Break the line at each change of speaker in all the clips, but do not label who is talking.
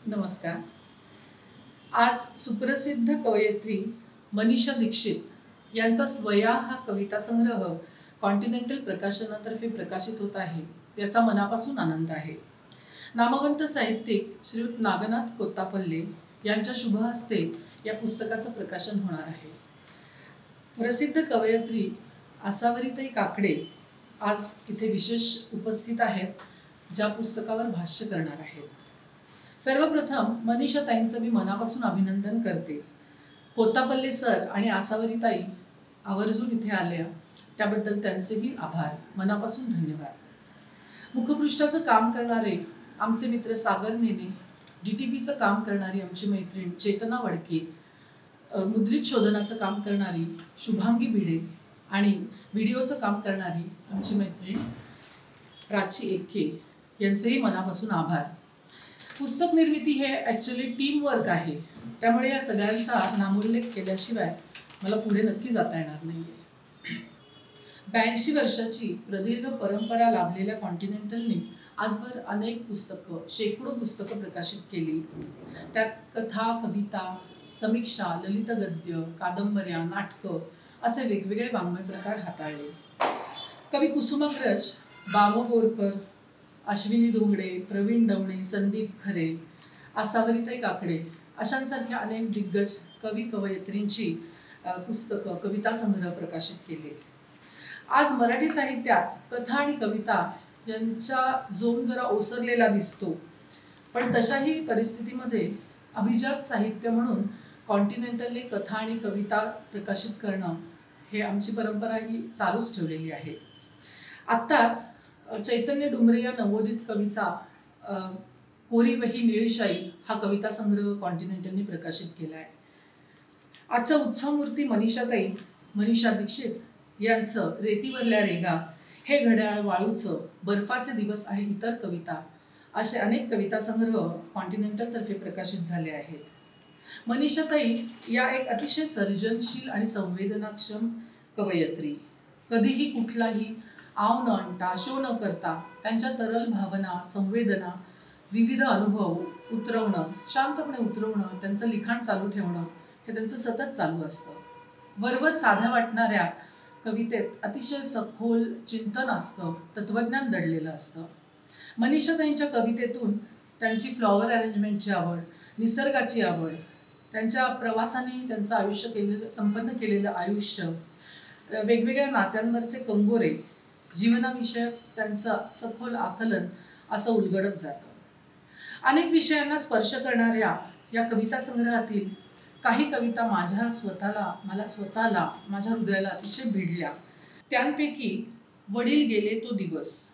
नमस्कार. आज सुप्रसिद्ध कवयित्री मनीषा दीक्षित यांचा स्वया हा कविता संग्रह कॉन्टिनेंटल प्रकाशनातर्फे प्रकाशित होत आहे. याचा मनापासून आनंद आहे. नामवंत साहित्यिक श्रीयुत नागनाथ कोत्तापल्ले यांच्या शुभ हस्ते या पुस्तकाचं प्रकाशन होणार आहे. प्रसिद्ध कवयित्री आसावरीताई काकडे आज इथे विशेष उपस्थित आहेत, ज्या पुस्तकावर भाष्य करणार आहेत. सर्वप्रथम मनीषा ताईंचं मी मनापासून अभिनंदन करते. कोत्तापल्ले सर आणि आसावरीताई आवर्जून इथे आल्या त्याबद्दल त्यांचेही आभार. मनापासून धन्यवाद. मुखपृष्ठाचं काम करणारे आमचे मित्र सागर नेने, DTPचं काम करणारी आमची मैत्रीण चेतना वडके, मुद्रित शोधनाचं काम करणारी शुभांगी भिडे आणि व्हिडिओचं काम करणारी आमची मैत्रीण प्राची एके यांचेही मनापासून आभार. पुस्तक निर्मिती हे ॲक्च्युली टीम वर्क आहे, त्यामुळे या सगळ्यांचा नामोल्लेख केल्याशिवाय मला पुढे नक्की जाता येणार नाही. 82 वर्षाची प्रदीर्घ परंपरा लाभलेल्या कॉन्टिनेंटलने आजवर अनेक पुस्तकं, शेकडो पुस्तकं प्रकाशित केली. त्यात कथा, कविता, समीक्षा, ललित गद्य, कादंबऱ्या, नाटकं असे वेगवेगळे वाङ्मय प्रकार हाताळले. कवी कुसुमाग्रज, बाबू बोरकर, अश्विनी धोंगडे, प्रवीण दवणे, संदीप खरे, आसावरीताई काकडे अशांसारख्या अनेक दिग्गज कवी कवयित्रींची पुस्तकं, कविता संग्रह प्रकाशित केले. आज मराठी साहित्यात कथा आणि कविता यांचा जोम जरा ओसरलेला दिसतो, पण तशाही परिस्थितीमध्ये अभिजात साहित्य म्हणून कॉन्टिनेंटलने कथा आणि कविता प्रकाशित करणं हे आमची परंपरा ही चालूच ठेवलेली आहे. आत्ताच चैतन्य डुमरे या नवोदित कवीचा कोरी वही निळीशाई हा कविता संग्रह कॉन्टिनेंटलने प्रकाशित केला आहे. आजच्या उत्सवमूर्ती मनीषा दीक्षित यांचं रेतीवरल्या रेगा, हे घड्याळ, वाळूचं, बर्फाचे दिवस आणि इतर कविता असे अनेक कविता संग्रह कॉन्टिनेंटलतर्फे प्रकाशित झाले आहेत. मनीषाताई या एक अतिशय सर्जनशील आणि संवेदनाक्षम कवयित्री. कधीही कुठलाही आव न आणता, शो न करता त्यांच्या तरल भावना, संवेदना, विविध अनुभव उतरवणं, शांतपणे उतरवणं, त्यांचं लिखाण चालू ठेवणं हे त्यांचं सतत चालू असतं. वरवर साध्या वाटणाऱ्या कवितेत अतिशय सखोल चिंतन असतं, तत्त्वज्ञान दडलेलं असतं. मनीषाताईंच्या कवितेतून त्यांची फ्लॉवर अरेंजमेंटची आवड, निसर्गाची आवड, त्यांच्या प्रवासाने त्यांचं आयुष्य संपन्न केलेलं आयुष्य, वेगवेगळ्या नात्यांवरचे कंगोरे, जीवनाविषयक त्यांचं सखोल आकलन असं उलगडत जातं. अनेक विषयांना स्पर्श करणाऱ्या या कविता संग्रहातील काही कविता मला स्वतःला माझ्या हृदयाला अतिशय भिडल्या. त्यांपैकी वडील गेले तो दिवस.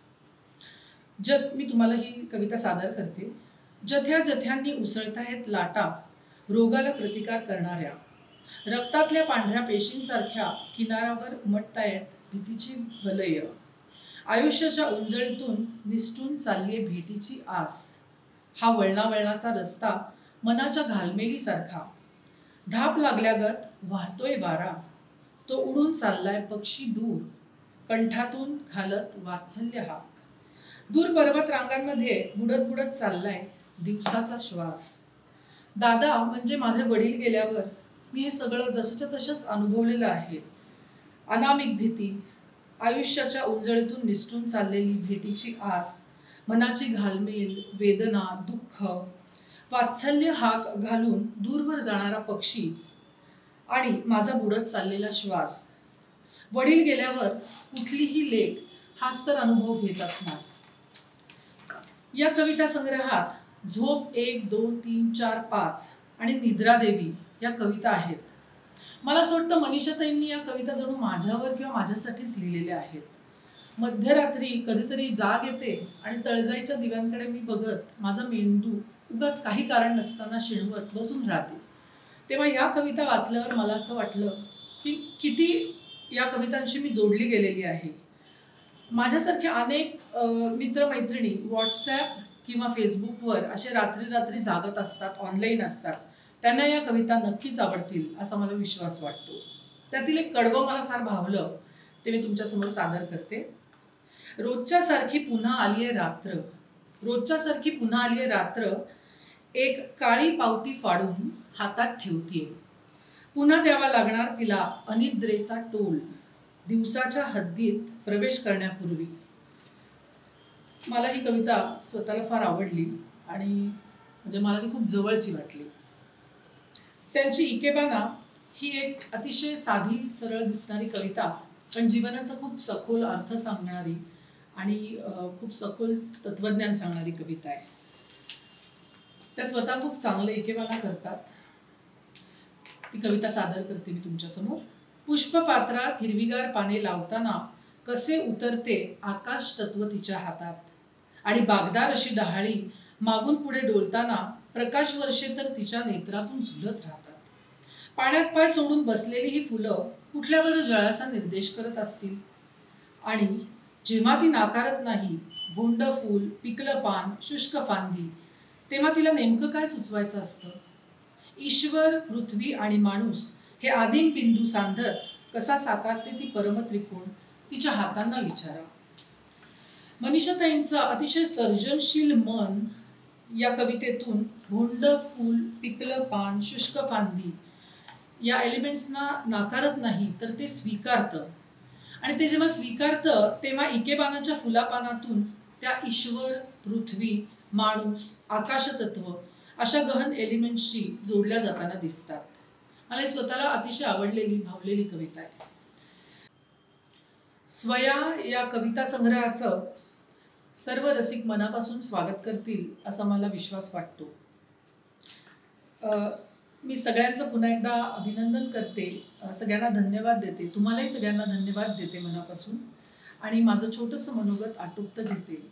मी तुम्हाला ही कविता सादर करते. जथ्या जथ्यांनी उसळतायत लाटा, रोगाला प्रतिकार करणाऱ्या, रक्तातल्या पांढऱ्या पेशींसारख्या किनाऱ्यावर उमटतायत भीतीची वलय, आयुष्याच्या उंजळीतून निसटून चाललीये भेटीची आस. हा वळणावळणाचा रस्ता मनाच्या घालमेलीसारखा, धाप लागल्यागत वाहतोय वारा, तो उडून चाललाय पक्षी दूर, कंठातून घालत वात्सल्य हाक. दूर पर्वत रांगांमध्ये बुडत बुडत चाललाय दिवसाचा श्वास. दादा म्हणजे माझे वडील गेल्यावर मी हे सगळं जसंच्या तसंच अनुभवलेलं आहे. अनामिक भीती, आयुष्याच्या उंजळीतून निसटून चाललेली भेटीची आस, मनाची घालमेल, वेदना, दुःख, वात्सल्य हाक घालून दूरवर जाणारा पक्षी आणि माझा बुडत चाललेला श्वास. वडील गेल्यावर कुठलीही लेक हाच तर अनुभव घेत असणार. या कविता संग्रहात झोप 1, 2, 3, 4, 5 आणि निद्रादेवी या कविता आहेत. मला असं वाटतं मनीषाताईंनी या कविता जणू माझ्यावर किंवा माझ्यासाठीच लिहिलेल्या आहेत. मध्यरात्री कधीतरी जाग येते आणि तळजाईच्या दिव्यांकडे मी बघत माझा मेंदू उगाच काही कारण नसताना शिणवत बसून राहते. तेव्हा या कविता वाचल्यावर मला असं वाटलं की किती या कवितांशी मी जोडली गेलेली आहे. माझ्यासारख्या अनेक मित्रमैत्रिणी व्हॉट्सॲप किंवा फेसबुकवर असे रात्री जागत असतात, ऑनलाईन असतात. त्यांना या कविता नक्कीच आवडतील असा मला विश्वास वाटतो. त्यातील एक कडवं मला फार भावलं, ते मी तुमच्यासमोर सादर करते. रोजच्या सारखी पुन्हा आलीये रात्र, एक काळी पावती फाडून हातात ठेवतीये. पुन्हा द्यावा लागणार तिला अनिद्रेचा टोल दिवसाच्या हद्दीत प्रवेश करण्यापूर्वी. मला ही कविता स्वतःला फार आवडली आणि म्हणजे मला ती खूप जवळची वाटली. त्यांची इकेबाना ही एक अतिशय साधी सरळ दिसणारी कविता पण जीवनाचा खूप सखोल अर्थ सांगणारी आणि खूप सखोल तत्वज्ञान सांगणारी कविता आहे. त्या स्वतः खूप चांगलं इकेबाना करतात. ती कविता सादर करते मी तुमच्यासमोर. पुष्पपात्रात हिरवीगार पाने लावताना कसे उतरते आकाश तत्व तिच्या हातात, आणि बागदार अशी डहाळी मागून पुढे डोलताना प्रकाश वर्षे तर तिच्या नेत्रातून झुलत राहतात. पाण्यात पाय सोडून बसलेली ही फुलं कुठल्यावर जळाचा निर्देश करत असतील, आणि जेव्हा ती नाकारत नाही भोंड फूल, पिकलं पान, शुष्क फांदी, तेव्हा तिला नेमकं काय सुचवायचं असतं. ईश्वर, पृथ्वी आणि माणूस हे आदिम बिंदू सांधत कसा साकारते ती परमत्रिकोण तिच्या हातांना विचारा. मनीषाताईंचं अतिशय सर्जनशील मन या कवितेतून भोंड फूल, पिकलं पान, शुष्क फांदी या एलिमेंट्सना नाकारत नाही तर ते स्वीकारतं, आणि ते जेव्हा स्वीकारतं तेव्हा इकेबानाच्या फुलापानातून त्या ईश्वर, पृथ्वी, माणूस, आकाशतत्व अशा गहन एलिमेंट्सशी जोडल्या जाताना दिसतात. मला ही स्वतःला अतिशय आवडलेली भावलेली कविता आहे. स्वया या कविता संग्रहाचं सर्व रसिक मनापासून स्वागत करतील असा मला विश्वास वाटतो. मी सगळ्यांचं पुन्हा एकदा अभिनंदन करते, सगळ्यांना धन्यवाद देते, तुम्हालाही सगळ्यांना धन्यवाद देते मनापासून, आणि माझं छोटंसं मनोगत आटोपतं घेते.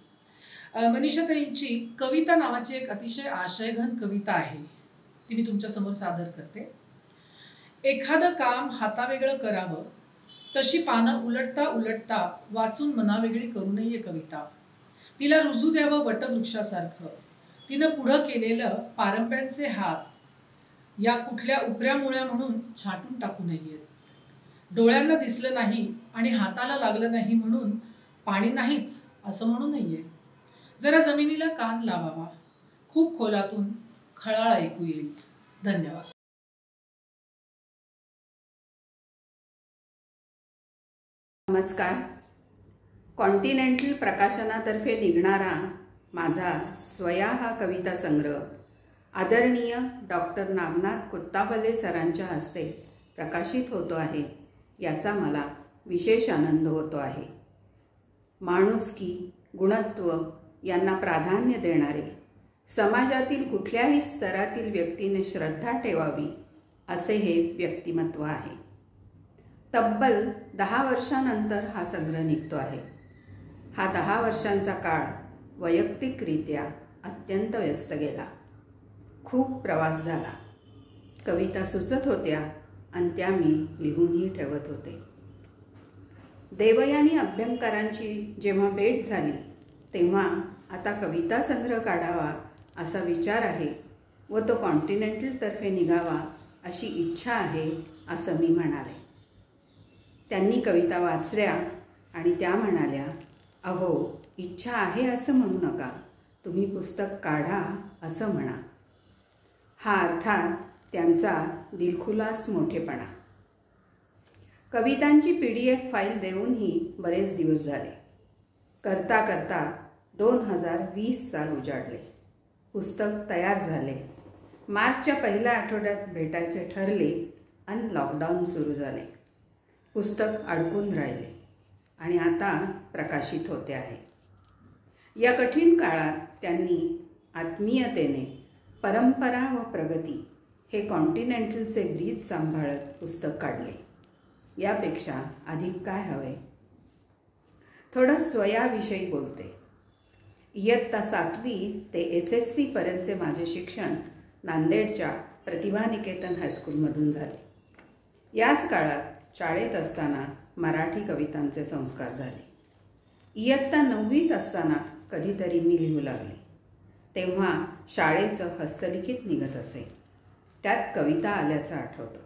मनीषाताईंची कविता नावाची एक अतिशय आशयघन कविता आहे, ती मी तुमच्यासमोर सादर करते. एखादं काम हातावेगळं करावं तशी पानं उलटता उलटता वाचून मनावेगळी करू नये कविता. तिला रुजू द्यावं वटवृक्षासारखं, तिनं पुढं केलेलं पारंब्यांचे हात या कुठल्या उपऱ्या मुळ्या म्हणून छाटून टाकू नयेत. डोळ्यांना दिसलं नाही आणि हाताला लागलं नाही म्हणून पाणी नाहीच असं म्हणू नये. जरा जमिनीला कान लावावा, खूप खोलातून खळाळ ऐकू येईल. धन्यवाद.
नमस्कार. कॉन्टिनेंटल प्रकाशनातर्फे निघणारा माझा स्वया हा कविता संग्रह आदरणीय डॉक्टर नामनाथ कोत्तापल्ले सरांच्या हस्ते प्रकाशित होतो आहे, याचा मला विशेष आनंद होतो आहे. माणुसकी, गुणत्व यांना प्राधान्य देणारे, समाजातील कुठल्याही स्तरातील व्यक्तीने श्रद्धा ठेवावी असे हे व्यक्तिमत्व आहे. तब्बल 10 वर्षांनंतर हा संग्रह निघतो आहे. हा 10 वर्षांचा काळ वैयक्तिकरित्या अत्यंत व्यस्त गेला. खूप प्रवास झाला. कविता सुचत होत्या आणि त्या मी लिहूनही ठेवत होते. देवयानी अभ्यंकरांची जेव्हा भेट झाली तेव्हा आता कविता संग्रह काढावा असा विचार आहे व तो कॉन्टिनेंटलतर्फे निघावा अशी इच्छा आहे असं मी म्हणाले. त्यांनी कविता वाचल्या आणि त्या म्हणाल्या, अहो, इच्छा आहे असं म्हणू नका, तुम्ही पुस्तक काढा असं म्हणा. हा अर्थात त्यांचा दिलखुलास मोठेपणा. कवितांची PDF फाईल देऊनही बरेच दिवस झाले. करता करता 2020 साल उजाडले. पुस्तक तयार झाले. मार्चच्या पहिल्या आठवड्यात भेटायचे ठरले आणि लॉकडाऊन सुरू झाले. पुस्तक अडकून राहिले आणि आता प्रकाशित होते आहे. या कठीण काळात त्यांनी आत्मीयतेने परंपरा व प्रगती हे कॉन्टिनेंटलचे ब्रीद सांभाळत पुस्तक काढले. यापेक्षा अधिक काय हवे. थोडं स्वयाविषयी बोलते. इयत्ता 7वी ते SSC पर्यंतचे माझे शिक्षण नांदेडच्या प्रतिभानिकेतन हायस्कूलमधून झाले. याच काळात शाळेत असताना मराठी कवितांचे संस्कार झाले. इयत्ता 9वीत असताना कधीतरी मी लिहू लागले. तेव्हा शाळेचं हस्तलिखित निघत असे, त्यात कविता आल्याचं आठवतं.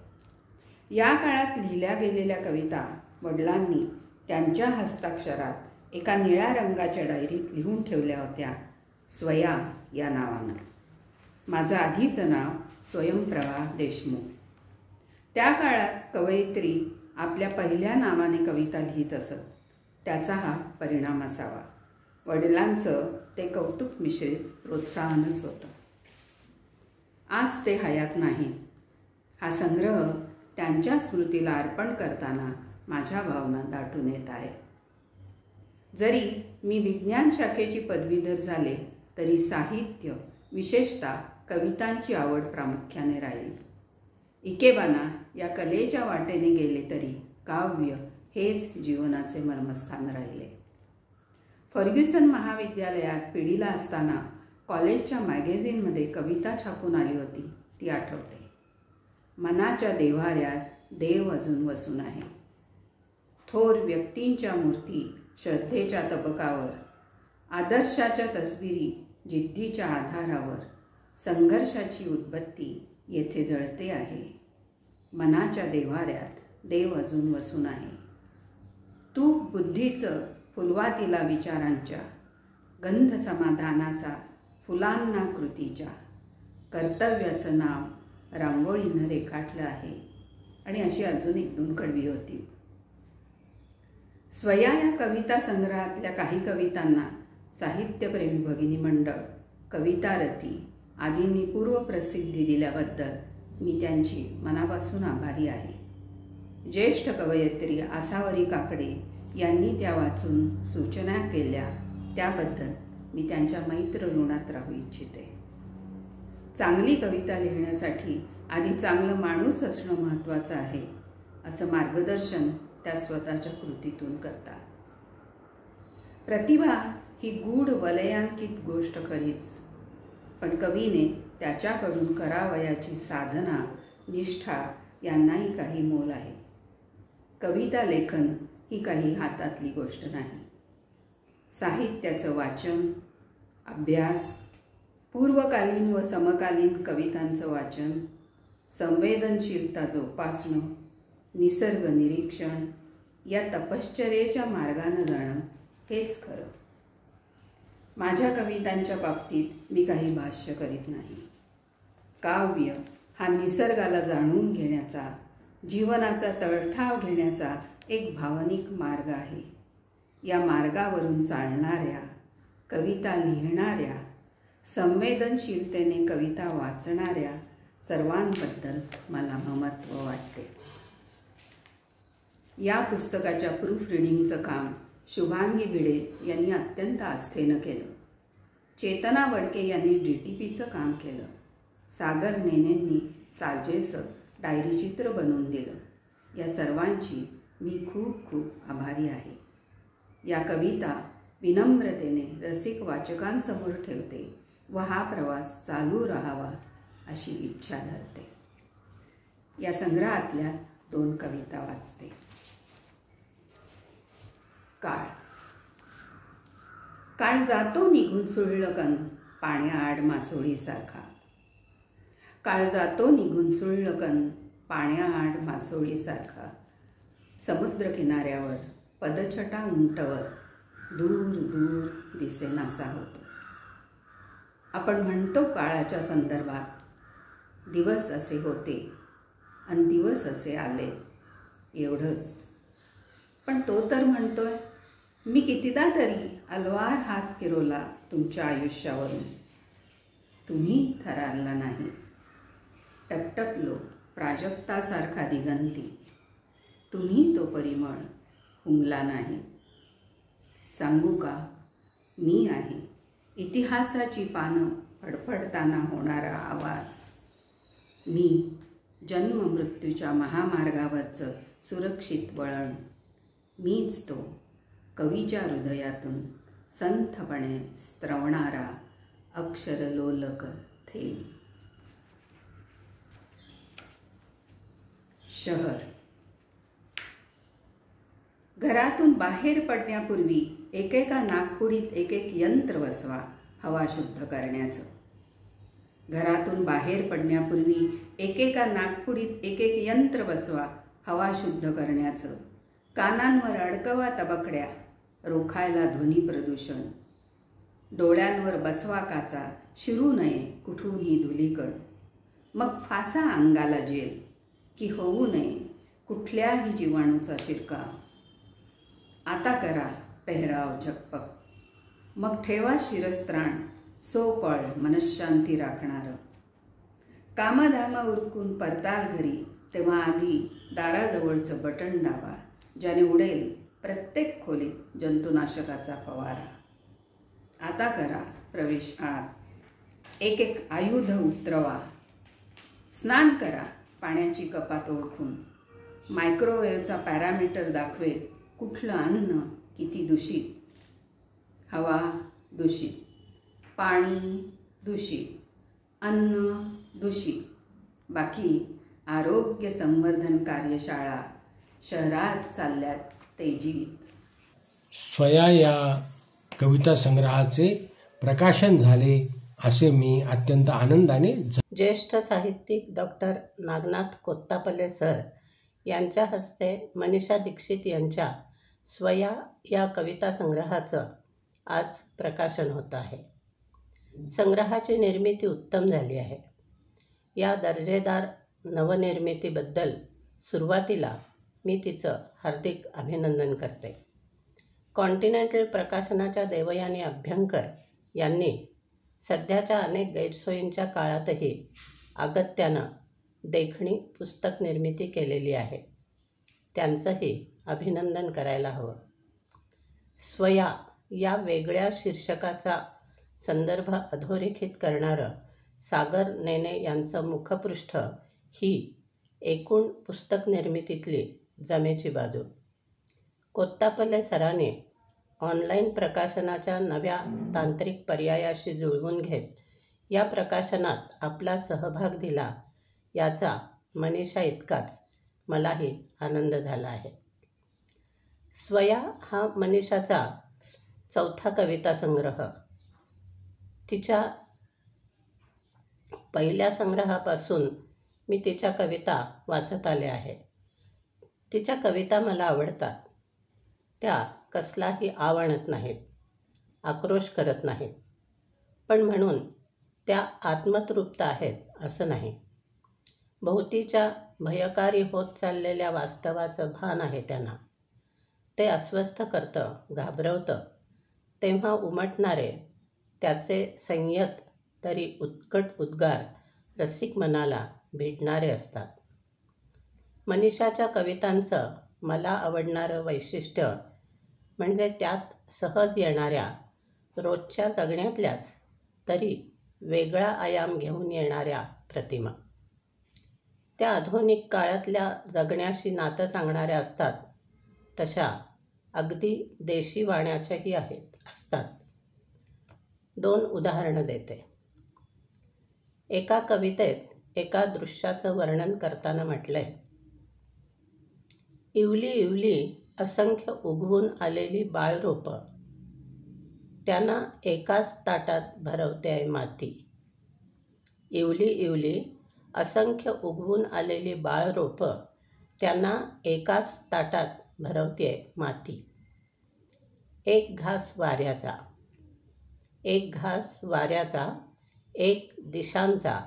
या काळात लिहिल्या गेलेल्या कविता वडिलांनी त्यांच्या हस्ताक्षरात एका निळ्या रंगाच्या डायरीत लिहून ठेवल्या होत्या, स्वया या नावानं. माझं आधीचं नाव स्वयंप्रभा देशमुख. त्या काळात कवयित्री आपल्या पहिल्या नावाने कविता लिहित असत. त्याचा हा परिणाम असावा. वडिलांचं ते कौतुक मिश्रित प्रोत्साहनच होतं. आज ते हयात नाही. हा संग्रह त्यांच्या स्मृतीला अर्पण करताना माझ्या भावना दाटून येत आहे. जरी मी विज्ञान शाखेची पदवीधर झाले तरी साहित्य, विशेषतः कवितांची आवड प्रामुख्याने राहिली. इकेबाना या कलेच्या वाटेने गेले तरी काव्य हेच जीवनाचे मर्मस्थान राहिले. फर्ग्युसन महाविद्यालयात पिढीला असताना कॉलेजच्या मॅगझिनमध्ये कविता छापून आली होती, ती आठवते. मनाच्या देव्हाऱ्यात देव अजून वसून आहे. थोर व्यक्तींच्या मूर्ती श्रद्धेच्या तबकावर, आदर्शाच्या तस्बिरी जिद्दीच्या आधारावर, संघर्षाची उद्बत्ती येथे जळते आहे. मनाच्या देव्हाऱ्यात देव अजून वसून आहे. तू बुद्धीचं फुलवातीला विचारांच्या, गंध समाधानाचा फुलांना कृतीच्या, कर्तव्याचं नाव रांगोळीनं रेखाटलं आहे. आणि अशी अजून एक दोन कडवी होती. स्वया या कविता संग्रहातल्या काही कवितांना साहित्यप्रेमी भगिनी मंडळ, कवितारती आदींनी पूर्वप्रसिद्धी दिल्याबद्दल मी त्यांची मनापासून आभारी आहे. ज्येष्ठ कवयित्री आसावरी काकडे यांनी त्या वाचून सूचना केल्या, त्याबद्दल मी त्यांच्या मैत्र ऋणात राहू इच्छिते. चांगली कविता लिहिण्यासाठी आधी चांगलं माणूस असणं महत्त्वाचं आहे, असं मार्गदर्शन त्या स्वतःच्या कृतीतून करतात. प्रतिभा ही गूढ वलयांकित गोष्ट खरीच, पण कवीने त्याच्याकडून करावयाची साधना, निष्ठा यांनाही काही मोल आहे. कविता लेखन ही काही हातातली गोष्ट नाही. साहित्याचं वाचन, अभ्यास, पूर्वकालीन व समकालीन कवितांचं वाचन, संवेदनशीलता जोपासणं, निसर्ग निरीक्षण या तपश्चर्येच्या मार्गानं जाणं हेच खरं. माझ्या कवितांच्या बाबतीत मी काही भाष्य करीत नाही. काव्य हा निसर्गाला जाणून घेण्याचा, जीवनाचा तळठाव घेण्याचा एक भावनिक मार्ग आहे. या मार्गावरून चालणाऱ्या, कविता लिहिणाऱ्या, संवेदनशीलतेने कविता वाचणाऱ्या सर्वांबद्दल मला ममत्व वाटते. या पुस्तकाच्या प्रूफ रिडिंगचं काम शुभांगी भिडे यांनी अत्यंत आस्थेनं केलं. चेतना वडके यांनी DTPचं काम केलं. सागर नेनेंनी साजेसं डायरी चित्र बनवून दिलं. या सर्वांची मी खूप खूप आभारी आहे. या कविता विनम्रतेने रसिक वाचकांसमोर ठेवते व हा प्रवास चालू राहावा अशी इच्छा धरते. या संग्रहातल्या 2 कविता वाचते. काळ जातो निघून सुळकन पाण्याआड मासोळीसारखा. काळ जातो निघून सुळकन पाण्याआड मासोळीसारखा. समुद्र किनाऱ्यावर पदछटा उंटवर दूर दूर दिसेनासा होतो. आपण म्हणतो काळाच्या संदर्भात, दिवस असे होते आणि दिवस असे आले, एवढंच. पण तो तर म्हणतोय, मी कितीदा तरी अलवार हात फिरवला तुमच्या आयुष्यावरून, तुम्ही थरारला नाही. टपटपलो प्राजक्तासारखा दिगंती, तुम्ही तो परिमळ हुंगला नाही. सांगू का, मी आहे इतिहासाची पानं फडफडताना होणारा आवाज. मी जन्म मृत्यूच्या महामार्गावरचं सुरक्षित वळण. मीच तो कवीच्या हृदयातून संथपणे स्त्रवणारा अक्षरलोलक थेंब. शहर. घरातून बाहेर पडण्यापूर्वी एकेका नागपुडीत एक यंत्र बसवा हवा शुद्ध करण्याचं. घरातून बाहेर पडण्यापूर्वी एकेका नागपुडीत एक यंत्र बसवा हवा शुद्ध करण्याचं. कानांवर अडकवा तबकड्या, रोखायला ध्वनी प्रदूषण. डोळ्यांवर बसवा काचा, शिरू नये कुठूनही धुलीकण. मग फासा अंगाला जेल, की होऊ नये कुठल्याही जीवाणूचा शिरकाव. आता करा पेहराव झकपक, मग ठेवा शिरस्त्राण सो कॉल्ड मनशांती राखणारं. कामधाम उरकून परताल घरी, तेव्हा आधी दाराजवळचं बटण दाबा, ज्याने उडेल प्रत्येक खोलीत जंतुनाशकाचा फवारा. आता करा प्रवेश आत, एक एक आयुध उतरवा. स्नान करा पाण्याची कपात ओळखून, मायक्रोवेव्हचा पॅरामीटर दाखवेल कुठलं अन्न किती दूषित. हवा दूषित, पाणी दूषित, अन्न दूषित. बाकी आरोग्य संवर्धन कार्यशाळा शहरात चालल्यात तेजीत.
स्वया या कविता संग्रहाचे प्रकाशन झाले असे मी अत्यंत आनंदाने.
ज्येष्ठ साहित्यिक डॉक्टर नागनाथ कोत्तापल्ले सर यांच्या हस्ते मनीषा दीक्षित यांच्या स्वया या कविता संग्रहाचं आज प्रकाशन होत आहे. संग्रहाची निर्मिती उत्तम झाली आहे. या दर्जेदार नवनिर्मितीबद्दल सुरुवातीला मी तिचं हार्दिक अभिनंदन करते. कॉन्टिनेंटल प्रकाशनाच्या देवयानी अभ्यंकर यांनी सध्याच्या अनेक गैरसोयींच्या काळातही अगत्यानं देखणी पुस्तक निर्मिती केलेली आहे. त्यांचंही अभिनंदन करायला हवं. स्वया या वेगळ्या शीर्षकाचा संदर्भ अधोरेखित करणारं सागर नेने यांचं मुखपृष्ठ ही एकूण पुस्तक निर्मितीतली जमेची बाजू. कोत्तापल्ले सरांनी ऑनलाईन प्रकाशनाच्या नव्या तांत्रिक पर्यायाशी जुळवून घेत या प्रकाशनात आपला सहभाग दिला, याचा मनीषा इतकाच मलाही आनंद झाला आहे. स्वया हा मनीषाचा चौथा कविता संग्रह. तिच्या पहिल्या संग्रहापासून मी तिच्या कविता वाचत आले आहे. तिच्या कविता मला आवडतात. त्या कसलाही आव आणत नाहीत, आक्रोश करत नाहीत, पण म्हणून त्या आत्मतृप्त आहेत असं नाही. भोवतीच्या भयकारी होत चाललेल्या वास्तवाचं भान आहे त्यांना. ते अस्वस्थ करतं, घाबरवतं. तेव्हा उमटणारे त्याचे संयत तरी उत्कट उद्गार रसिक मनाला भिडणारे असतात. मनीषाच्या कवितांचं मला आवडणारं वैशिष्ट्य म्हणजे त्यात सहज येणाऱ्या रोजच्या जगण्यातल्याच तरी वेगळा आयाम घेऊन येणाऱ्या प्रतिमा. त्या आधुनिक काळातल्या जगण्याशी नातं सांगणाऱ्या असतात, तशा अगदी देशी वाण्याच्याही असतात. 2 उदाहरणं देते. एका कवितेत एका दृश्याचं वर्णन करताना म्हटलंय, इवली इवली असंख्य उगवून आलेली बाळरोपं, त्यांना एकाच ताटात भरवते माती. इवली इवली असंख्य उगवून आलेली बाळरोपं, त्यांना एकाच ताटात भरवते माती. एक घास वाऱ्याचा, एक घास वाऱ्याचा, एक दिशांचा,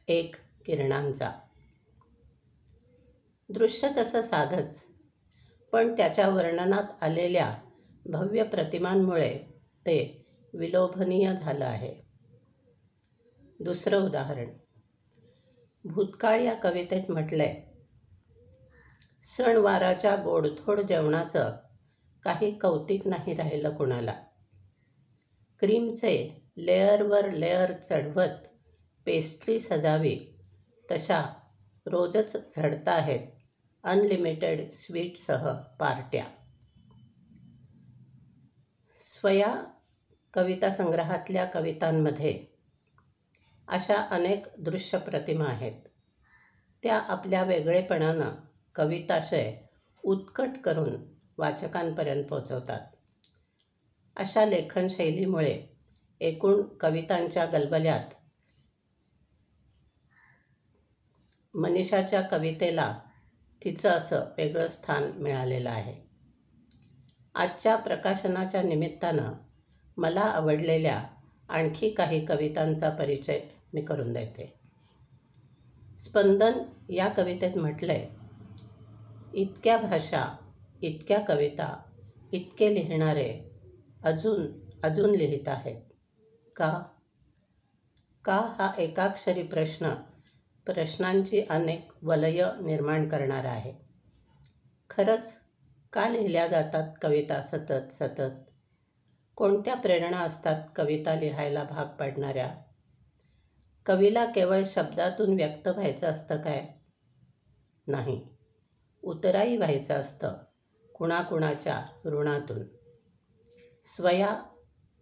एक किरणांचा. दृश्य तसं साधंच, पण त्याच्या वर्णनात आलेल्या भव्य प्रतिमांमुळे ते विलोभनीय झालं आहे. दुसरं उदाहरण. भूतकाळ या कवितेत म्हटलंय, सणवाराच्या गोडधोड जेवणाचं काही कौतिक नाही राहिलं कुणाला. क्रीमचे लेअरवर लेअर चढवत पेस्ट्री सजावी, तशा रोजच झडता आहेत अनलिमिटेड स्वीटसह पार्ट्या. स्वया कविता संग्रहातल्या कवितांमध्ये अशा अनेक दृश्य प्रतिमा आहेत. त्या आपल्या वेगळेपणानं कविताशय उत्कट करून वाचकांपर्यंत पोचवतात. अशा लेखनशैलीमुळे एकूण कवितांच्या गलबल्यात मनीषाच्या कवितेला तिचं असं वेगळं स्थान मिळालेलं आहे. आजच्या प्रकाशनाच्या निमित्तानं मला आवडलेल्या आणखी काही कवितांचा परिचय मी करून देते. स्पंदन या कवितेत म्हटलंय, इतक्या भाषा, इतक्या कविता, इतके लिहिणारे अजून लिहित आहेत. का? का हा एकाक्षरी प्रश्नांची अनेक वलय निर्माण करणारा आहे. खरंच का लिहिल्या जातात कविता सतत? कोणत्या प्रेरणा असतात कविता लिहायला भाग पाडणाऱ्या? कवीला केवळ शब्दातून व्यक्त व्हायचं असतं काय? नाही, उतराई व्हायचं असतं कुणाकुणाच्या ऋणातून. स्वया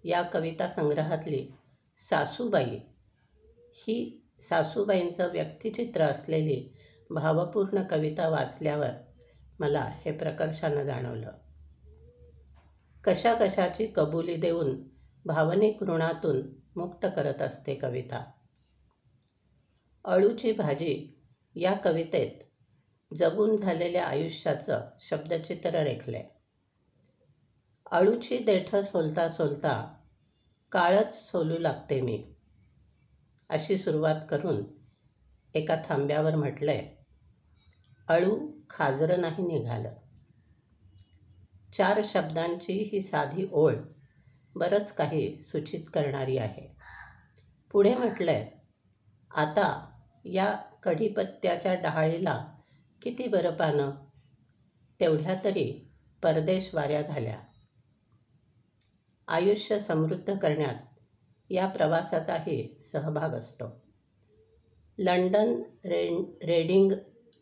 या कविता संग्रहातली सासूबाई ही सासूबाईंचं व्यक्तिचित्र असलेली भावपूर्ण कविता वाचल्यावर मला हे प्रकर्षानं जाणवलं. कशाची कबुली देऊन भावनिक ऋणातून मुक्त करत असते कविता. अळूची भाजी या कवितेत जगून झालेल्या आयुष्याचं शब्दचित्र रेखलंय. अळूची देठं सोलता काळच सोलू लागते मी, अशी सुरुवात करून एका थांब्यावर म्हटलंय, अळू खाजरं नाही निघालं. 4 शब्दांची ही साधी ओळ बरंच काही सूचित करणारी आहे. पुढे म्हटलंय, आता या कढीपत्त्याच्या डहाळीला किती बरं पानं, तेवढ्या तरी परदेश वाऱ्या झाल्या. आयुष्य समृद्ध करण्यात या प्रवासाचाही सहभाग असतो. London Reading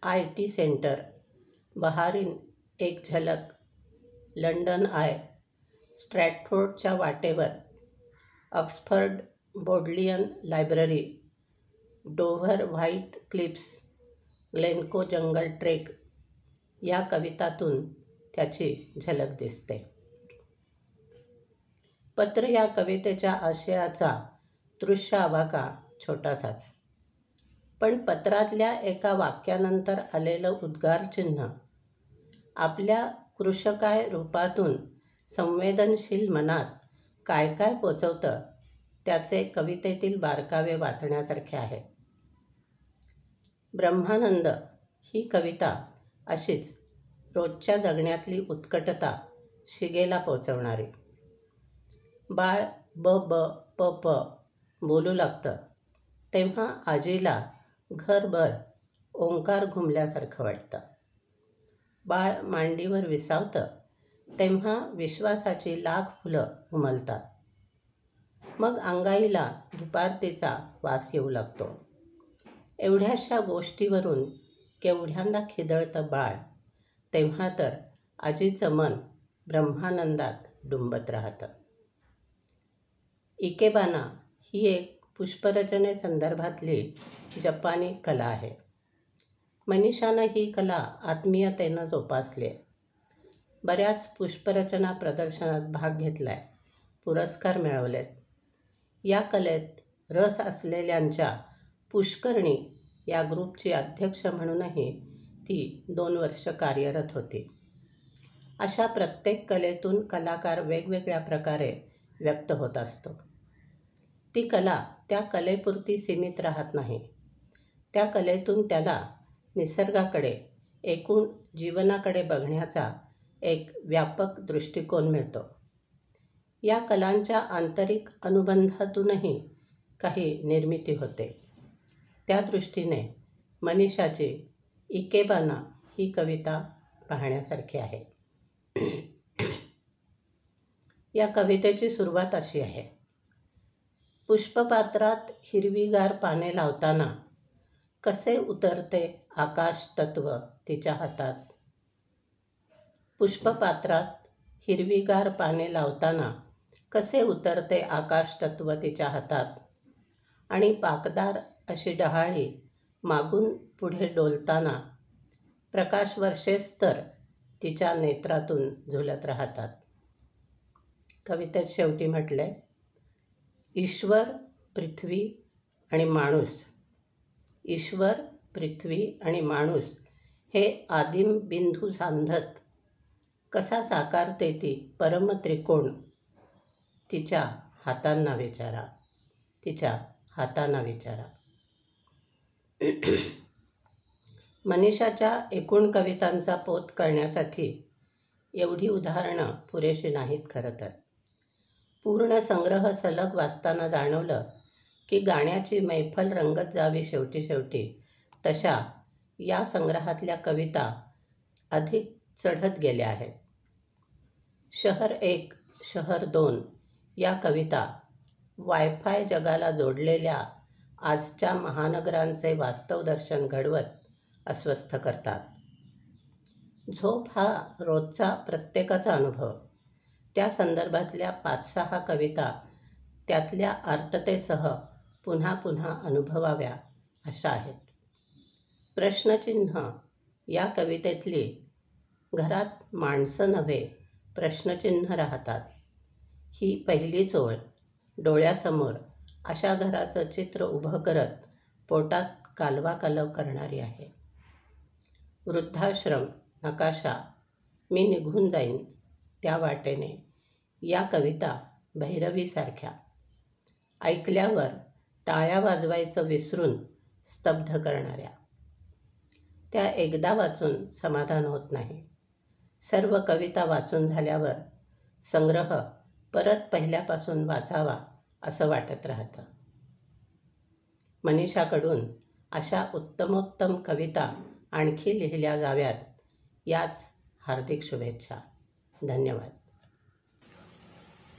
IT centre, Bahrain एक झलक, लंडन आय, स्ट्रॅटफोर्डच्या वाटेवर, Oxford Bodleian Library, Dover White Cliffs, Glencoe जंगल ट्रेक या कवितातून त्याची झलक दिसते. पत्र या कवितेच्या आशयाचा दृश्य आवाका छोटासाच, पण पत्रातल्या एका वाक्यानंतर आलेलं उद्गारचिन्ह आपल्या कृशकाय रूपातून संवेदनशील मनात काय पोचवतं त्याचे कवितेतील बारकावे वाचण्यासारखे आहे. ब्रह्मानंद ही कविता अशीच रोजच्या जगण्यातली उत्कटता शिगेला पोचवणारी. बाळ ब बोलू लागतं तेव्हा आजीला घरभर ओंकार घुमल्यासारखं वाटतं. बाळ मांडीवर विसावतं तेव्हा विश्वासाची लाख फुलं उमलतात. मग अंगाईला दुपारतीचा वास येऊ लागतो. एवढ्याशा गोष्टीवरून केवढ्यांदा खिदळतं बाळ, तेव्हा तर आजीचं मन ब्रह्मानंदात डुंबत राहतं. इकेबाना ही एक पुष्परचनेसंदर्भातली जपानी कला आहे. मनीषानं ही कला आत्मीयतेनं जोपासली आहे. बऱ्याच पुष्परचना प्रदर्शनात भाग घेतलाय, पुरस्कार मिळवलेत. या कलेत रस असलेल्यांच्या पुष्करणी या ग्रुपची अध्यक्ष म्हणूनही ती 2 वर्ष कार्यरत होती. अशा प्रत्येक कलेतून कलाकार वेगवेगळ्या प्रकारे व्यक्त होत असतो. ती कला त्या कलेपुरती सीमित राहत नाही. त्या कलेतून त्याला निसर्गाकडे, एकूण जीवनाकडे बघण्याचा एक व्यापक दृष्टिकोन मिळतो. या कलांच्या आंतरिक अनुबंधातूनही काही निर्मिती होते. त्या दृष्टीने मनीषाची इकेबाना ही कविता पाहण्यासारखी आहे. या कवितेची सुरुवात अशी आहे. पुष्पपात्रात हिरवीगार पाने लावताना कसे उतरते आकाश तत्व तिच्या हातात. पुष्पपात्रात हिरवीगार पाने लावताना कसे उतरते आकाश तत्व तिच्या हातात, आणि पाकदार अशी डहाळी मागून पुढे डोलताना प्रकाशवर्षेच तर तिच्या नेत्रातून झुलत राहतात. कवितेत शेवटी म्हटलंय, ईश्वर, पृथ्वी आणि माणूस. ईश्वर, पृथ्वी आणि माणूस हे आदिम बिंदू सांधत कसा साकारते ती परमत्रिकोण, तिच्या हातांना विचारा, तिच्या हातांना विचारा. मनीषाच्या एकूण कवितांचा पोत कळण्यासाठी एवढी उदाहरणं पुरेशी नाहीत खरं तर. पूर्ण संग्रह सलग वाचताना जाणवलं की गाण्याची मैफल रंगत जावी शेवटी शेवटी तशा या संग्रहातल्या कविता अधिक चढत गेल्या आहेत. शहर 1, शहर 2 या कविता वायफाय जगाला जोडलेल्या आजच्या महानगरांचे वास्तव दर्शन घडवत अस्वस्थ करतात. झोप हा रोजचा प्रत्येकाचा अनुभव. त्या संदर्भातल्या 5-6 कविता त्यातल्या आर्ततेसह पुन्हा पुन्हा अनुभवाव्या अशा आहेत. प्रश्नचिन्ह या कवितेतली घरात माणसं नव्हे प्रश्नचिन्ह राहतात ही पहिलीच ओळ डोळ्यासमोर अशा घराचं चित्र उभं करत पोटात कालवा कालव करणारी आहे. वृद्धाश्रम नकाशा मी निघून जाईन त्या वाटेने या कविता भैरवीसारख्या ऐकल्यावर टाळ्या वाजवायचं विसरून स्तब्ध करणाऱ्या. त्या एकदा वाचून समाधान होत नाही. सर्व कविता वाचून झाल्यावर संग्रह परत पहिल्यापासून वाचावा असं वाटत राहतं. मनीषाकडून अशा उत्तमोत्तम कविता आणखी लिहिल्या जाव्यात याच हार्दिक शुभेच्छा. धन्यवाद.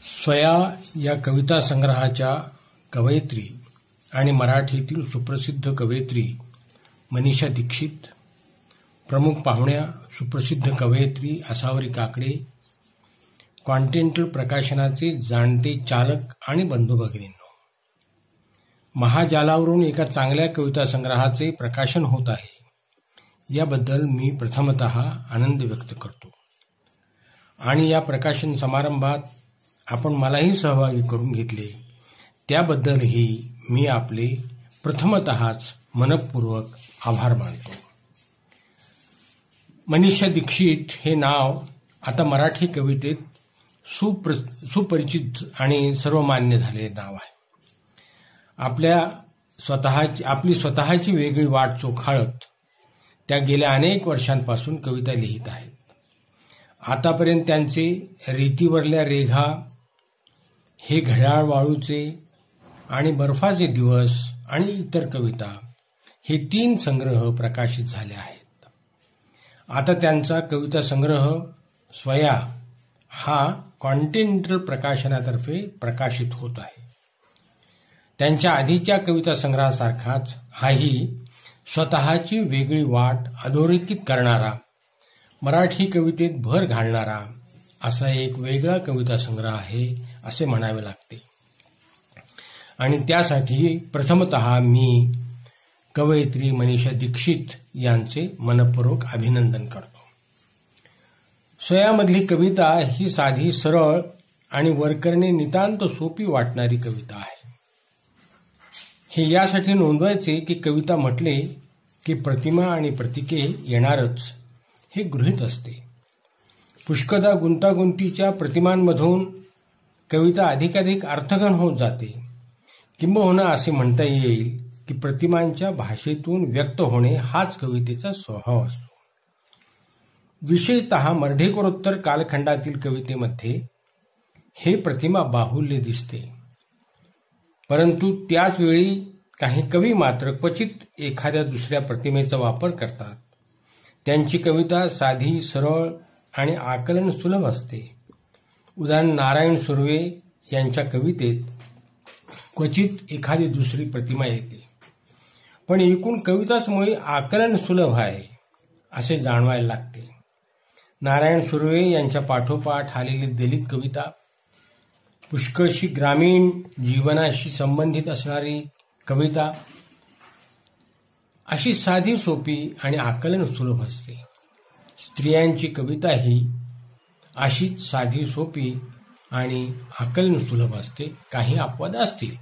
स्वया या कविता संग्रहाच्या कवयित्री आणि मराठीतील सुप्रसिद्ध कवयित्री मनीषा दीक्षित, प्रमुख पाहुण्या सुप्रसिद्ध कवयित्री आसावरी काकडे, कॉन्टिनेंटल प्रकाशनाचे जाणते चालक आणि बंधू भगिनींनो, महाजालावरून एका चांगल्या कविता संग्रहाचे प्रकाशन होत आहे याबद्दल मी प्रथमतः आनंद व्यक्त करतो आणि या प्रकाशन समारंभात आपण मलाही सहभागी करून घेतले त्याबद्दलही मी आपले प्रथमतःच मनपूर्वक आभार मानतो. मनीषा दीक्षित हे नाव आता मराठी कवितेत सुपरिचित आणि सर्वमान्य झालेले नाव आहे. आपली स्वतःची वेगळी वाट चोखाळत त्या गेल्या अनेक वर्षांपासून कविता लिहित आहेत. आतापर्यंत त्यांचे रीतीवरल्या रेघा, हे घड्याळ वाळूचे आणि बर्फाचे दिवस आणि इतर कविता हे 3 संग्रह प्रकाशित झाले आहेत. आता त्यांचा कविता संग्रह स्वया हा कॉन्टिनेंटल प्रकाशनातर्फे प्रकाशित होत आहे. त्यांच्या आधीच्या कविता संग्रहासारखाच हाही स्वतःची वेगळी वाट अधोरेखित करणारा, मराठी कवितेत भर घालणारा असा एक वेगळा कविता संग्रह आहे असे म्हणावे लागते. आणि त्यासाठी प्रथमतः मी कवयित्री मनीषा दीक्षित यांचे मनपूर्वक अभिनंदन करतो. स्वयामधली कविता ही साधी, सरळ आणि वरकरणे नितांत सोपी वाटणारी कविता आहे. हे यासाठी नोंदवायचे की कविता म्हटले की प्रतिमा आणि प्रतीके येणारच हे गृहीत असते. पुष्कदा गुंतागुंतीच्या प्रतिमांमधून कविता अधिकाधिक अर्थघन होत जाते. किंबहुना असे म्हणता येईल की प्रतिमांच्या भाषेतून व्यक्त होणे हाच कवितेचा स्वभाव असतो. विशेषतः मर्ढेकरोत्तर कालखंडातील कवितेमध्ये हे प्रतिमा बाहुल्य दिसते. परंतु त्याच वेळी काही कवी मात्र क्वचित एखाद्या दुसऱ्या प्रतिमेचा वापर करतात. त्यांची कविता साधी, सरळ आणि आकलन सुलभ असते. उदाहरण नारायण सुर्वे यांच्या कवितेत क्वचित एखादी दुसरी प्रतिमा येते, पण एकूण कविताच मुळे आकलन सुलभ आहे असे जाणवायला लागते. नारायण सुर्वे यांच्या पाठोपाठ आलेली दलित कविता, पुष्कळशी ग्रामीण जीवनाशी संबंधित असणारी कविता अशी साधी, सोपी आणि आकलन सुलभ असते. स्त्रियांची कविता ही अशीच साधी, सोपी आणि आकलन सुलभ असते. काही अपवाद असतील.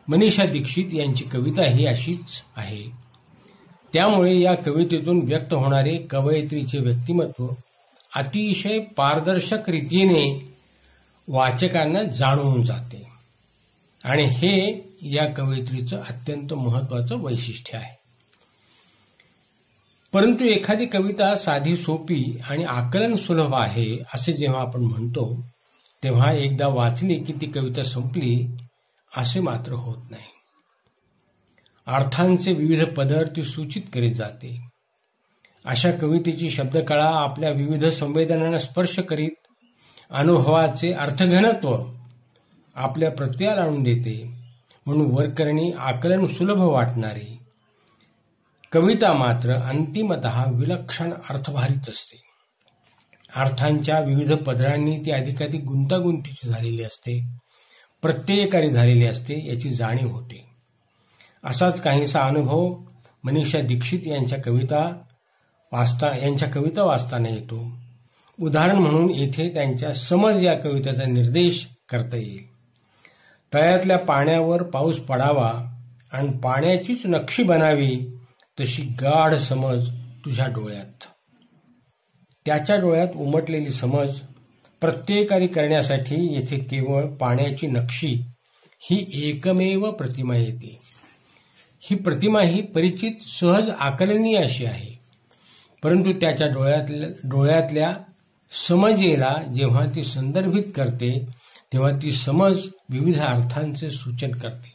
मनीषा दीक्षित यांची कविता ही अशीच आहे. त्यामुळे या कवितेतून व्यक्त होणारे कवयित्रीचे व्यक्तिमत्व अतिशय पारदर्शक रीतीने वाचकांना जाणवून जाते आणि हे या कवयित्रीचं अत्यंत महत्वाचं वैशिष्ट्य आहे. परंतु एखादी कविता साधी सोपी आणि आकलन सुलभ आहे असे जेव्हा आपण म्हणतो तेव्हा एकदा वाचली की ती कविता संपली असे मात्र होत नाही. अर्थांचे विविध पदर ती सूचित करीत जाते. अशा कवितेची शब्दकळा आपल्या विविध संवेदनांना स्पर्श करीत अनुभवाचे अर्थघनत्व आपल्या प्रत्ययाला आणून देते. म्हणून वरकरणी आकलन सुलभ वाटणारी कविता मात्र अंतिमतः विलक्षण अर्थभारित असते. अर्थांच्या विविध पदरांनी ती अधिकाधिक गुंतागुंतीची झालेली असते, प्रत्ययकारी झालेली असते याची जाणीव होते. असाच काहीसा अनुभव मनीषा दीक्षित यांच्या कविता वाचताना येतो. उदाहरण म्हणून येथे त्यांच्या समज या कवितेचा निर्देश करता येईल. तळ्यातल्या पाण्यावर पाऊस पडावा आणि पाण्याचीच नक्षी बनावी तशी गाढ समज तुझ्या डोळ्यात. त्याच्या डोळ्यात उमटलेली समज प्रत्ययकारी करण्यासाठी येथे केवळ पाण्याची नक्षी ही एकमेव प्रतिमा येते. ही प्रतिमा ही परिचित सहज आकलनीय अशी आहे. परंतु त्याच्या डोळ्यातल्या समजेला जेव्हा ती संदर्भित करते तेव्हा ती समज विविध अर्थांचे सूचन करते.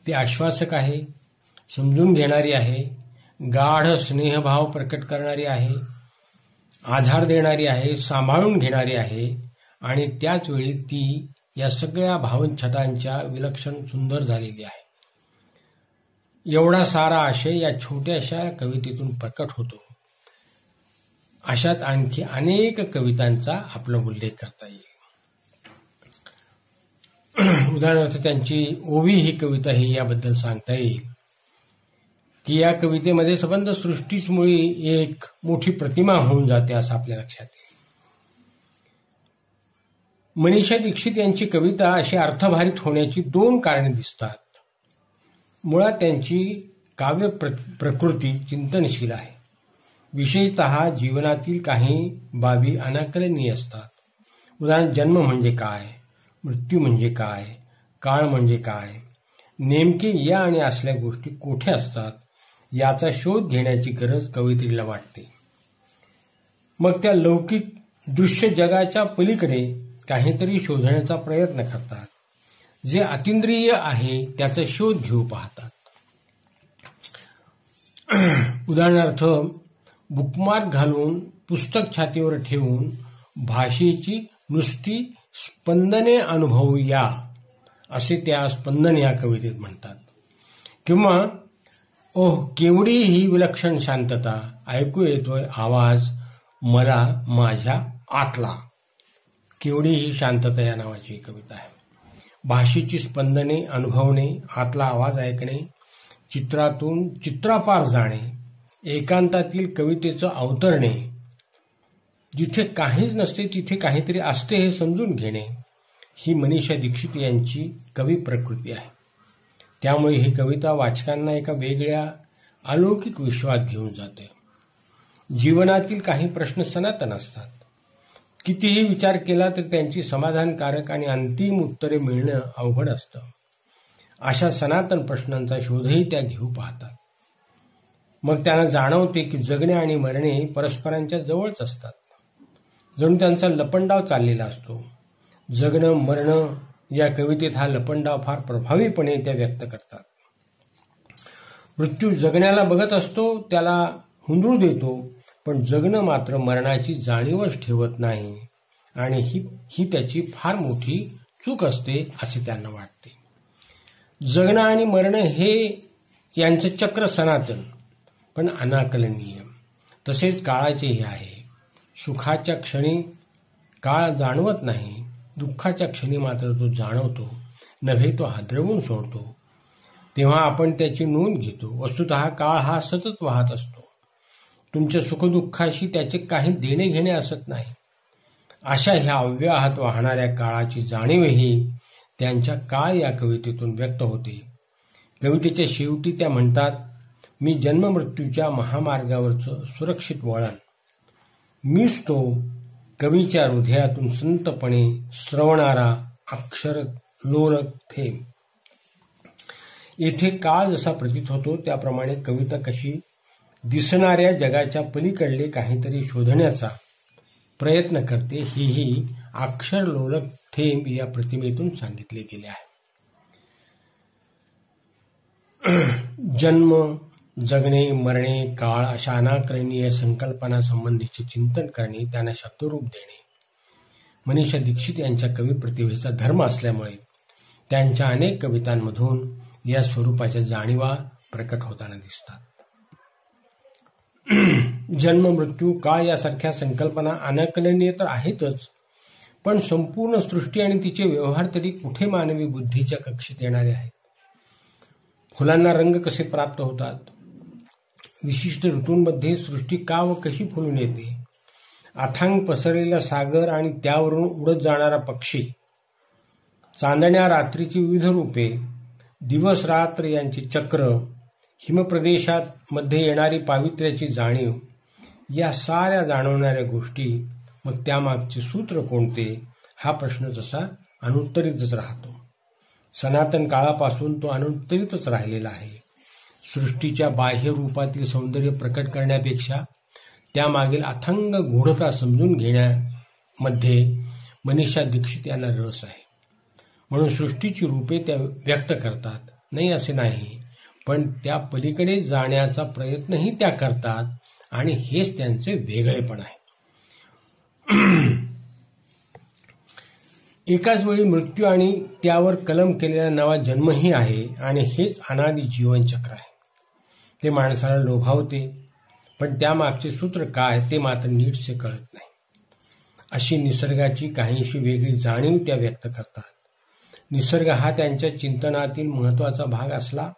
ती आश्वासक आहे, समजून घेणारी आहे, गाढ स्नेहभाव प्रकट करणारी आहे, आधार देणारी आहे, सांभाळून घेणारी आहे आणि त्याच वेळी ती या सगळ्या भावछटांच्या विलक्षण सुंदर झालेली आहे. एवढा सारा आशय या छोट्याशा कवितेतून प्रकट होतो. अशात आणखी अनेक कवितांचा आपला उल्लेख करता येईल. उदाहरणार्थ त्यांची ओवी ही कविता ही याबद्दल सांगता येईल की या कवितेमध्ये संबंध सृष्टीच मुळी एक मोठी प्रतिमा होऊन जाते असं आपल्या लक्षात येईल. मनीषा दीक्षित यांची कविता अशी अर्थभारित होण्याची दोन कारणे दिसतात. मुळात त्यांची काव्य प्रकृती चिंतनशील आहे. विशेषतः जीवनातील काही बाबी अनाकलनीय असतात. उदाहरण जन्म म्हणजे काय, मृत्यू म्हणजे काय, काळ म्हणजे काय, नेमके या आणि असल्या गोष्टी कोठे असतात याचा शोध घेण्याची गरज कवयित्रीला वाटते. मग त्या लौकिक दृश्य जगाच्या पलीकडे काहीतरी शोधण्याचा प्रयत्न करतात. जे अतिंद्रिय आहे त्याचा शोध घेऊ पाहतात. उदाहरणार्थ बुकमार्क घालून पुस्तक छातीवर ठेवून भाषेची नुसती स्पंदने अनुभवूया असे त्या स्पंदन या कवितेत म्हणतात. किंवा ओह केवढी ही विलक्षण शांतता, ऐकू येतोय आवाज मला माझ्या आतला. केवढी ही शांतता या नावाची कविता आहे. भाषेची स्पंदने अनुभवणे, आतला आवाज ऐकणे, चित्रातून चित्रापार जाणे, एकांतातील कवितेचं अवतरणे, जिथे काहीच नसते तिथे काहीतरी असते हे समजून घेणे, ही मनीषा दीक्षित यांची कवी प्रकृती आहे. त्यामुळे ही कविता वाचकांना एका वेगळ्या अलौकिक विश्वात घेऊन जाते. जीवनातील काही प्रश्न सनातन असतात. कितीही विचार केला तर त्यांची समाधानकारक आणि अंतिम उत्तरे मिळणं अवघड असतं. अशा सनातन प्रश्नांचा शोधही त्या घेऊ पाहतात. मग त्यांना जाणवते की जगणे आणि मरणे परस्परांच्या जवळच असतात. जणू त्यांचा लपंडाव चाललेला असतो. जगणं मरणं या कवितेत हा लपंडाव फार प्रभावीपणे त्या व्यक्त करतात. मृत्यू जगण्याला बघत असतो, त्याला हुंदरू देतो, पण जगणं मात्र मरणाची जाणीवच ठेवत नाही आणि ही त्याची फार मोठी चूक असते असे त्यांना वाटते. जगणं आणि मरणं हे यांचं चक्र सनातन पण अनाकलनीय. तसेच काळाचेही आहे. सुखाच्या क्षणी काळ जाणवत नाही, दुःखाच्या क्षणी मात्र तो जाणवतो, नव्हे तो हादरवून सोडतो. तेव्हा आपण त्याची नोंद घेतो. वस्तुतः काळ हा सतत वाहत असतो. तुमच्या सुखदुःखाशी त्याचे काही देणे घेणे असत नाही. अशा ह्या अव्याहत वाहणाऱ्या काळाची जाणीवही त्यांच्या काळ या कवितेतून व्यक्त होते. कवितेच्या शेवटी त्या म्हणतात, मी जन्ममृत्यूच्या महामार्गावरचं सुरक्षित वळण, मीच तो कवीच्या हृदयातून संतपणे स्रवणारा अक्षरलोलक थेंब. येथे काळ जसा प्रतीत होतो त्याप्रमाणे कविता कशी दिसणाऱ्या जगाच्या पलीकडले काहीतरी शोधण्याचा प्रयत्न करते हेही अक्षरलोलक थेंब या प्रतिमेतून सांगितले गेले आहे. जन्म, जगणे, मरणे, काळ अशा अनाकलनीय संकल्पना संबंधीचे चिंतन करणे, त्यांना शब्दरूप देणे मनीषा दीक्षित यांच्या कवी प्रतिभेचा धर्म असल्यामुळे त्यांच्या अनेक कवितांमधून या स्वरूपाच्या जाणीवा प्रकट होताना दिसतात. जन्म, मृत्यू, काळ यासारख्या संकल्पना अनाकलनीय तर आहेतच, पण संपूर्ण सृष्टी आणि तिचे व्यवहार तरी कुठे मानवी बुद्धीच्या कक्षेत येणारे आहेत. फुलांना रंग कसे प्राप्त होतात, विशिष्ट ऋतूंमध्ये सृष्टी का व कशी फुलून येते, अथांग पसरलेला सागर आणि त्यावरून उडत जाणारा पक्षी, चांदण्या रात्रीची विविध रूपे, दिवस रात्र यांचे चक्र, हिमप्रदेशात मध्ये येणारी पावित्र्याची जाणीव, या साऱ्या जाणवणाऱ्या गोष्टी, मग त्यामागचे सूत्र कोणते हा प्रश्न जसा अनुत्तरितच राहतो. सनातन काळापासून तो अनुत्तरितच राहिलेला आहे. सृष्टीच्या बाह्य रूपातील सौंदर्य प्रकट करण्यापेक्षा त्यामागील अथांग गूढता समजून घेण्यामध्ये मनीषा दीक्षित यांना रस आहे. म्हणून सृष्टीची रूपे त्या व्यक्त करतात, नाही असे नाही, पण त्या पलीकडे जाण्याचा प्रयत्नही त्या करतात आणि हेच त्यांचे वेगळेपण आहे. एकाच वेळी मृत्यू आणि त्यावर कलम केलेला नवा जन्मही आहे आणि हेच अनादि जीवनचक्र आहे. ते माणसाला लोभावते, पण त्यामागचे सूत्र काय ते मात्र नीटसे कळत नाही. अशी निसर्गाची काहीशी वेगळी जाणीव त्या व्यक्त करतात. निसर्ग हा त्यांच्या चिंतनातील महत्वाचा भाग असला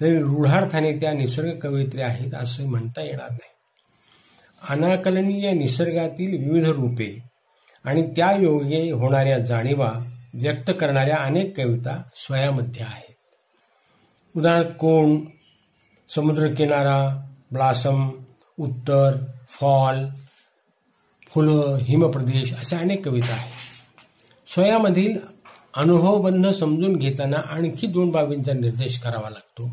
तरी रूढार्थाने त्या निसर्ग कवयित्री आहेत असे म्हणता येणार नाही. अनाकलनीय निसर्गातील विविध रूपे आणि त्या योगे होणाऱ्या जाणीवा व्यक्त करणाऱ्या अनेक कविता स्वयामध्ये आहेत. उदाहरणार्थ कोण, समुद्रकिनारा, ब्लासम, उत्तर, फॉल, फुलं, हिमप्रदेश अशा अनेक कविता आहेत. स्वयामधील अनुभवबंध समजून घेताना आणखी 2 बाबींचा निर्देश करावा लागतो.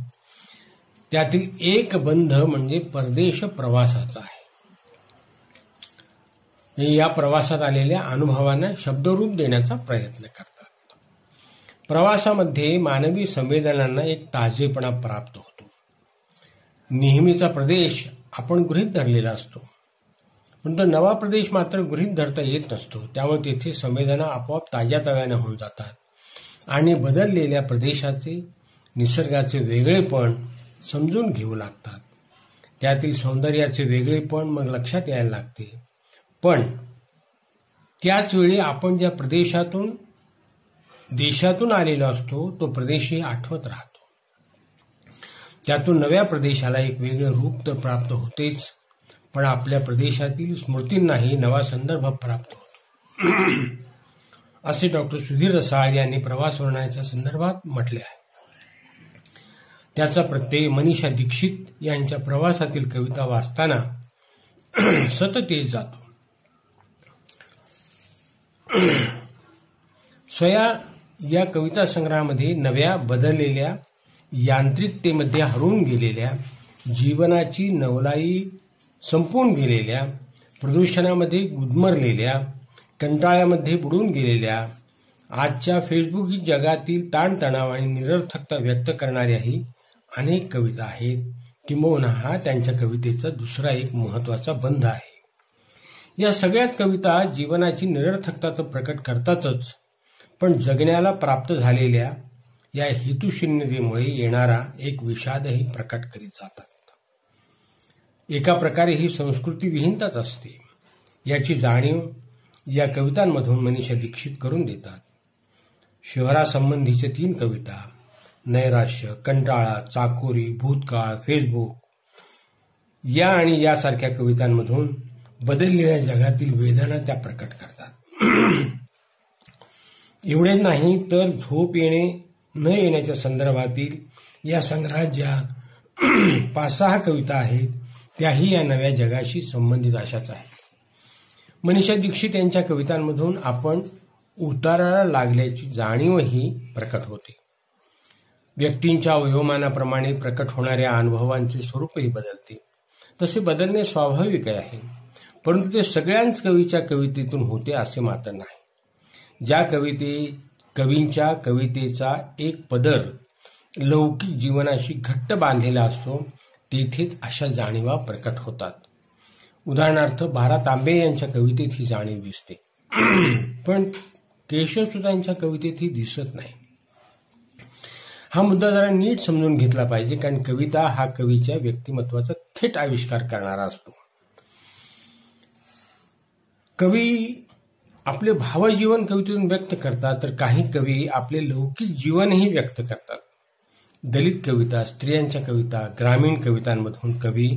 त्यातील एक बंध म्हणजे परदेश प्रवासाचा आहे. या प्रवासात आलेल्या अनुभवांना शब्दरूप देण्याचा प्रयत्न करतात. प्रवासामध्ये मानवी संवेदनांना एक ताजेपणा प्राप्त होतो. नेहमीचा प्रदेश आपण गृहीत धरलेला असतो, पण तो नवा प्रदेश मात्र गृहीत धरता येत नसतो. त्यामुळे तेथे संवेदना आपोआप ताज्या तव्याने होऊन जातात आणि बदललेल्या प्रदेशाचे, निसर्गाचे वेगळेपण समजून घेऊ लागतात. त्यातील सौंदर्याचे वेगळेपण मग लक्षात यायला लागते. पण त्याच वेळी आपण ज्या प्रदेशातून, देशातून आलेलो असतो तो प्रदेशही आठवत राहतो. त्यातून नव्या प्रदेशाला एक वेगळे रूप तर प्राप्त होतेच, पण आपल्या प्रदेशातील स्मृतींनाही नवा संदर्भ प्राप्त होतो. असे डॉक्टर सुधीर रसाळ यांनी प्रवास वर्णनाच्या संदर्भात म्हटले आहे. त्याचा प्रत्यय मनीषा दीक्षित यांच्या प्रवासातील कविता वाचताना सतत येत जातो. स्वया या कविता संग्रहामध्ये नव्या, बदललेल्या, यांत्रिकतेमध्ये हरवून गेलेल्या, जीवनाची नवलाई संपून गेलेल्या, प्रदूषणामध्ये गुदमरलेल्या, कंटाळ्यामध्ये बुडून गेलेल्या, आजच्या फेसबुक जगातील ताणतणाव आणि निरर्थकता व्यक्त करणाऱ्याही अनेक कविता आहेत. किंबहुना हा त्यांच्या कवितेचा दुसरा एक महत्वाचा बंध आहे. या सगळ्याच कविता जीवनाची निरर्थकता तर प्रकट करतातच, पण जगण्याला प्राप्त झालेल्या या हेतुशून्यतेमुळे येणारा एक विषादही प्रकट करीत जातात. एका प्रकारे ही संस्कृती विहीनताच असते याची जाणीव या कवितांमधून मनीषा दीक्षित करून देतात. शहरासंबंधीच्या 3 कविता, नैराश्य, कंटाळा, चाकोरी, भूतकाळ, फेसबुक या आणि यासारख्या कवितांमधून बदललेल्या जगातील वेदना त्या प्रकट करतात. एवढेच नाही तर झोप येणे न येण्याच्या संदर्भातील या संग्रहात ज्या 5-6 कविता आहेत त्याही या नव्या जगाशी संबंधित अशाच आहेत. मनीषा दीक्षित यांच्या कवितांमधून आपण उताराला लागल्याची जाणीवही प्रकट होते. व्यक्तींच्या वयोमानाप्रमाणे प्रकट होणाऱ्या अनुभवांचे स्वरूपही बदलते. तसे बदलणे स्वाभाविक आहे, परंतु ते सगळ्याच कवीच्या कवितेतून होते असे मात्र नाही. ज्या कवींच्या कवितेचा एक पदर लौकिक जीवनाशी घट्ट बांधलेला असतो तेथेच अशा जाणीवा प्रकट होतात. उदाहरणार्थ बारा तांबे यांच्या कवितेत ही जाणीव दिसते, पण केशवसुतांच्या कवितेत ही दिसत नाही. हा मुद्दा जरा नीट समजून घेतला पाहिजे, कारण कविता हा कवीच्या व्यक्तिमत्वाचा थेट आविष्कार करणारा असतो. कवी आपले भावजीवन कवितेतून व्यक्त करतात, तर काही कवी आपले लौकिक जीवनही व्यक्त करतात. दलित कविता, स्त्रियांच्या कविता, ग्रामीण कवितांमधून कवी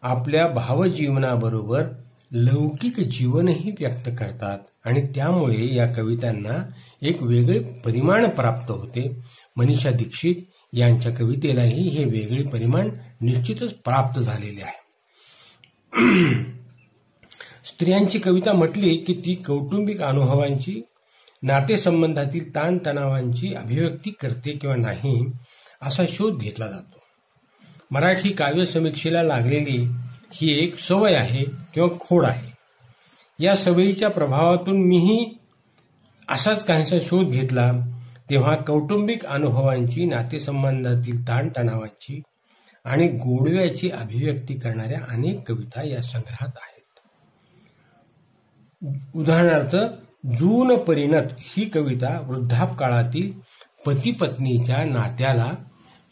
आपल्या भावजीवनाबरोबर लौकिक जीवनही व्यक्त करतात आणि त्यामुळे या कवितांना एक वेगळे परिमाण प्राप्त होते. मनीषा दीक्षित यांच्या कवितेलाही हे वेगळे परिमाण निश्चितच प्राप्त झालेले आहे. स्त्रियांची कविता म्हटली की ती कौटुंबिक अनुभवांची, नातेसंबंधातील ताणतणावांची अभिव्यक्ती करते किंवा नाही असा शोध घेतला जातो. मराठी काव्य समीक्षेला लागलेली ही एक सवय आहे किंवा खोड आहे. या सवयीच्या प्रभावातून मीही असाच काहीसा शोध घेतला. तेव्हा कौटुंबिक अनुभवांची, नातेसंबंधातील ताणतणावाची आणि गोडव्याची अभिव्यक्ती करणाऱ्या अनेक कविता या संग्रहात आहेत. उदाहरणार्थ जून परिणत ही कविता वृद्धापकाळातील पती पत्नीच्या नात्याला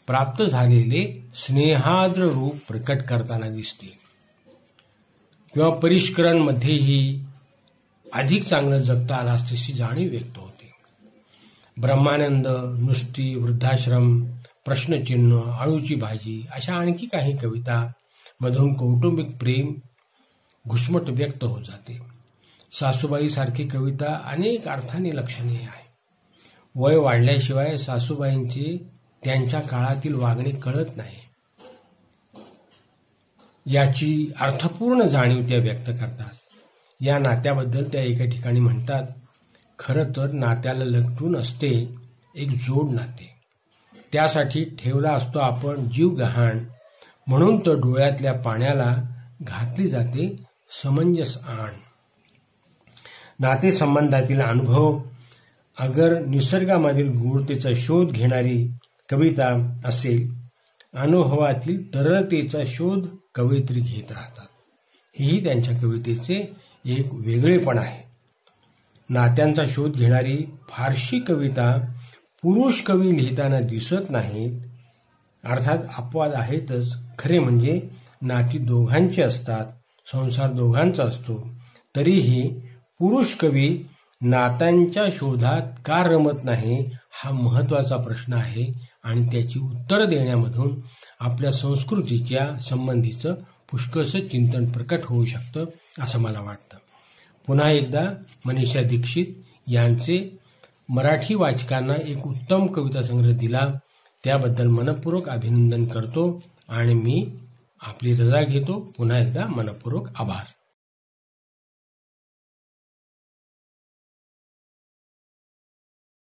प्राप्त झालेले स्नेहाद्र रूप प्रकट करताना दिसते. किंवा परिष्करण मध्येही अधिक चांगलं जगता आलं असल्याची जाणीव व्यक्त होते. ब्रह्मानंद, नुसती, वृद्धाश्रम, प्रश्नचिन्ह, आळूची भाजी अशा आणखी काही कविता मधून कौटुंबिक प्रेम घुसमट व्यक्त होत जाते. सासूबाई सारखी कविता अनेक अर्थाने लक्षणीय आहे. वय वाढल्याशिवाय सासूबाईंचे त्यांच्या काळातील वागणे कळत नाही याची अर्थपूर्ण जाणीव त्या व्यक्त करतात. या नात्याबद्दल त्या एका ठिकाणी म्हणतात, खरं तर नात्याला लटकून असते एक जोड नाते, त्यासाठी ठेवला असतो आपण जीव गहाण, म्हणून तर डोळ्यातल्या पाण्याला घातली जाते समंजस आण. नातेसंबंधातील अनुभव अगर निसर्गामधील गूढतेचा शोध घेणारी कविता असेल, अनुभवातील तरलतेचा शोध कवयित्री घेत राहतात. हेही त्यांच्या कवितेचे एक वेगळेपण आहे. नात्यांचा शोध घेणारी फारशी कविता पुरुष कवी लिहिताना दिसत नाहीत. अर्थात अपवाद आहेतच. खरे म्हणजे नाती दोघांची असतात, संसार दोघांचा असतो. तरीही पुरुष कवी नात्यांच्या शोधात का रमत नाही हा महत्वाचा प्रश्न आहे आणि त्याची उत्तर देण्यामधून आपल्या संस्कृतीच्या संबंधीचं पुष्कळसं चिंतन प्रकट होऊ शकतं असं मला वाटतं. पुन्हा एकदा मनीषा दीक्षित यांचे मराठी वाचकांना एक उत्तम कविता संग्रह दिला त्याबद्दल मनपूर्वक अभिनंदन करतो आणि मी आपली रजा घेतो. पुन्हा एकदा मनपूर्वक आभार.